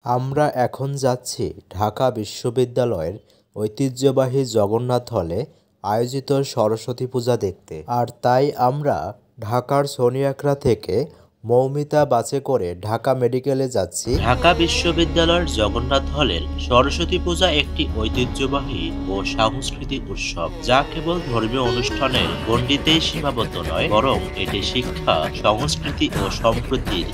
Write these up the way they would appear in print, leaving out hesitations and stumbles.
আমরা এখন যাচ্ছি ঢাকা বিশ্ববিদ্যালয়ের ঐতিহ্যবাহী জগন্নাথ হলে আয়োজিত সরস্বতী পূজা দেখতে। আর তাই আমরা ঢাকার সোনিয়াকড়া থেকে মৌমিতা বাসে করে ঢাকা মেডিকেলে যাচ্ছি। ঢাকা বিশ্ববিদ্যালয়ের জগন্নাথ হলের সরস্বতী পূজা একটি ঐতিহ্যবাহী ও সাংস্কৃতিক উৎসব, যা কেবল ধর্মীয় অনুষ্ঠানের গণ্ডিতেই সীমাবদ্ধ নয়, বরং এটি শিক্ষা, সংস্কৃতি ও সম্প্রীতির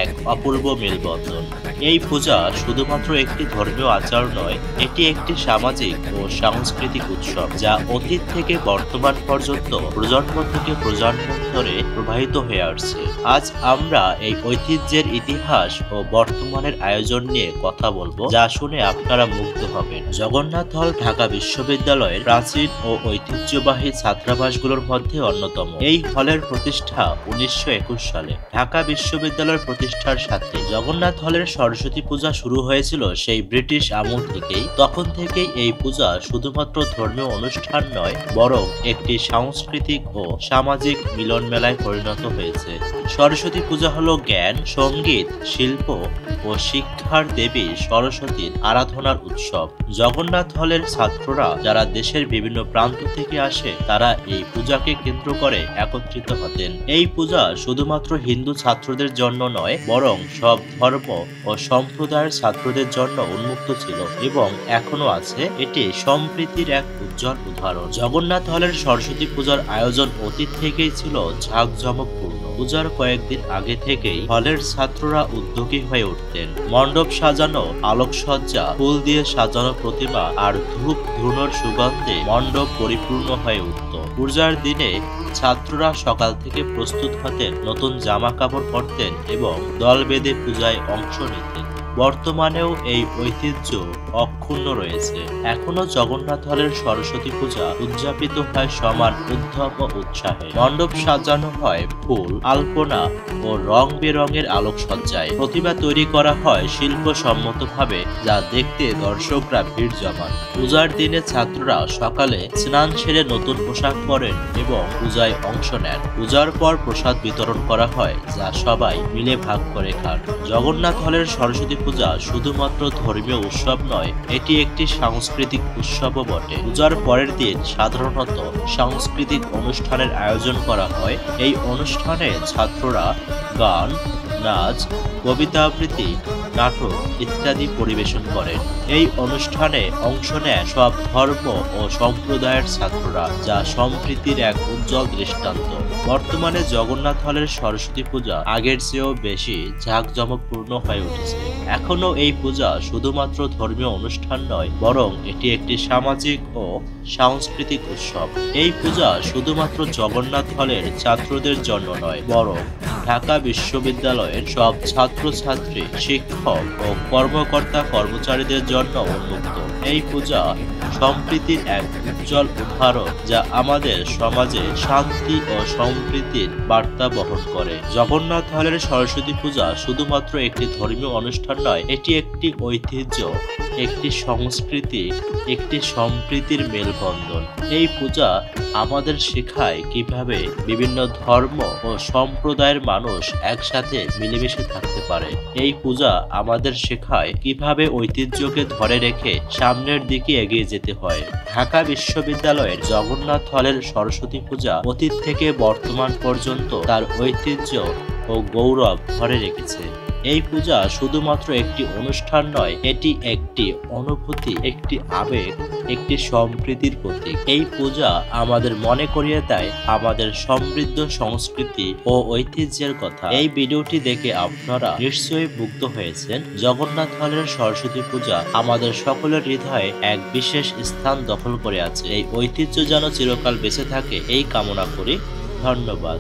এক অপূর্ব মেলবন্ধন। এই পূজা শুধুমাত্র একটি ধর্মীয় আচার নয়, এটি একটি সামাজিক ও সাংস্কৃতিক উৎসব, যা অতীত থেকে বর্তমান পর্যন্ত প্রজন্ম থেকে প্রজন্ম ধরে প্রবাহিত হয়ে আসছে। আজ আমরা এই ঐতিহ্যের ইতিহাস ও বর্তমানের আয়োজন নিয়ে কথা বলবো, যা শুনে আপনারা মুগ্ধ হবেন। জগন্নাথ হল ঢাকা বিশ্ববিদ্যালয়ের প্রাচীন ও ঐতিহ্যবাহী ছাত্রাবাসগুলোর মধ্যে অন্যতম। এই হলের প্রতিষ্ঠা 1921 সালে। ঢাকা বিশ্ববিদ্যালয়ের প্রতিষ্ঠার সাথে জগন্নাথ হলের সরস্বতী পূজা শুরু হয়েছিল সেই ব্রিটিশ আমল থেকেই। তখন থেকেই এই পূজা শুধুমাত্র ধর্মীয় অনুষ্ঠান নয়, বরং একটি সাংস্কৃতিক ও সামাজিক মিলন মেলায় পরিণত হয়েছে। সরস্বতী পূজা হলো জ্ঞান, সঙ্গীত, শিল্প ও শিক্ষার দেবী সরস্বতীর আরাধনার উৎসব। জগন্নাথ হলের ছাত্ররা যারা দেশের বিভিন্ন প্রান্ত থেকে আসে, তারা এই পূজাকে কেন্দ্র করে একত্রিত হতেন। এই পূজা শুধুমাত্র হিন্দু ছাত্রদের জন্য নয়, বরং সব ধর্ম ও সম্প্রদায়ের ছাত্রদের জন্য উন্মুক্ত ছিল এবং এখনো আছে। এটি সম্প্রীতির এক উজ্জ্বল উদাহরণ। জগন্নাথ হলের সরস্বতী পূজার আয়োজন অতীত থেকেই ছিল জাঁকজমকপূর্ণ। পূজার কয়েকদিন আগে থেকেই হলের ছাত্ররা উদ্যোগী হয়ে উঠতেন। মণ্ডপ সাজানো, আলোকসজ্জা, ফুল দিয়ে সাজানো প্রতিমা আর ধূপ ধুনোর সুগন্ধে মণ্ডপ পরিপূর্ণ হয়ে উঠত। পূজার দিনে ছাত্ররা সকাল থেকে প্রস্তুত হতেন, নতুন জামা কাপড় পরতেন এবং দল বেঁধে পূজায় অংশ নিতেন। বর্তমানেও এই ঐতিহ্য অক্ষুণ্ণ রয়েছে। এখনো জগন্নাথ হলের সরস্বতী পূজা উদযাপিত হয় সমান উদ্যম ও উৎসাহে। মণ্ডপ সাজানো হয় ফুল, আলপনা ও রং বেরঙের আলোকসজ্জায়। প্রতিমা তৈরি করা হয় শিল্পসম্মতভাবে, যা দেখতে দর্শকরা ভিড় জমান। পূজার দিনে ছাত্ররা সকালে স্নান সেরে নতুন পোশাক পরেন এবং পূজায় অংশ নেন। পূজার পর প্রসাদ বিতরণ করা হয়, যা সবাই মিলে ভাগ করে খান। জগন্নাথ হলের সরস্বতী পূজা শুধুমাত্র ধর্মীয় উৎসব নয়, এটি একটি সাংস্কৃতিক উৎসবও বটে। পূজার পরের দিন সাধারণত সাংস্কৃতিক অনুষ্ঠানের আয়োজন করা হয়। এই অনুষ্ঠানে ছাত্ররা গান, নাচ, কবিতা আবৃত্তি, নাটক ইত্যাদি পরিবেশন করেন। এই অনুষ্ঠানে অংশ নেয় সব ধর্ম ও সম্প্রদায়ের ছাত্ররা, যা সম্প্রীতির এক উজ্জ্বল দৃষ্টান্ত। বর্তমানে জগন্নাথ হলের সরস্বতী পূজা আগের চেয়েও বেশি জাঁকজমকপূর্ণ হয়ে উঠেছে। এখনো এই পূজা শুধুমাত্র ধর্মীয় অনুষ্ঠান নয়, বরং এটি একটি সামাজিক ও সাংস্কৃতিক উৎসব। এই পূজা শুধুমাত্র জগন্নাথ হলের ছাত্রদের জন্য নয়, বরং ঢাকা বিশ্ববিদ্যালয়ের সব ছাত্রছাত্রী, শিক্ষক ও কর্মকর্তা কর্মচারীদের জন্য উন্মুক্ত। এই পূজা সম্প্রীতির এক উজ্জ্বল উদাহরণ, যা আমাদের সমাজে শান্তি ও সম্প্রীতির বার্তা বহন করে। জগন্নাথ হলের সরস্বতী পূজা শুধুমাত্র একটি ধর্মীয় অনুষ্ঠান নয়, এটি একটি ঐতিহ্য, একটি সংস্কৃতি, একটি সম্প্রীতির মেলবন্ধন। এই পূজা আমাদের শেখায় কিভাবে বিভিন্ন ধর্ম ও সম্প্রদায়ের মানুষ একসাথে মিলেমিশে থাকতে পারে। এই পূজা আমাদের শেখায় কিভাবে ঐতিহ্যকে ধরে রেখে সামনের দিকে এগিয়ে যেতে হয়। ঢাকা বিশ্ববিদ্যালয়ের জগন্নাথ হলের সরস্বতী পূজা অতীত থেকে বর্তমান পর্যন্ত তার ঐতিহ্য ও গৌরব ধরে রেখেছে। এই পূজা শুধুমাত্র একটি অনুষ্ঠান নয়, এটি একটি অনুভূতি, একটি আবেগ, একটি সম্প্রীতির প্রতীক। এই পূজা আমাদের মনে করিয়ে দেয় আমাদের সমৃদ্ধ সংস্কৃতি ও ঐতিহ্যের কথা। এই ভিডিওটি দেখে আপনারা নিশ্চয়ই মুগ্ধ হয়েছেন। জগন্নাথ হলের সরস্বতী পূজা আমাদের সকলের হৃদয়ে এক বিশেষ স্থান দখল করে আছে। এই ঐতিহ্য যেন চিরকাল বেঁচে থাকে, এই কামনা করি। ধন্যবাদ।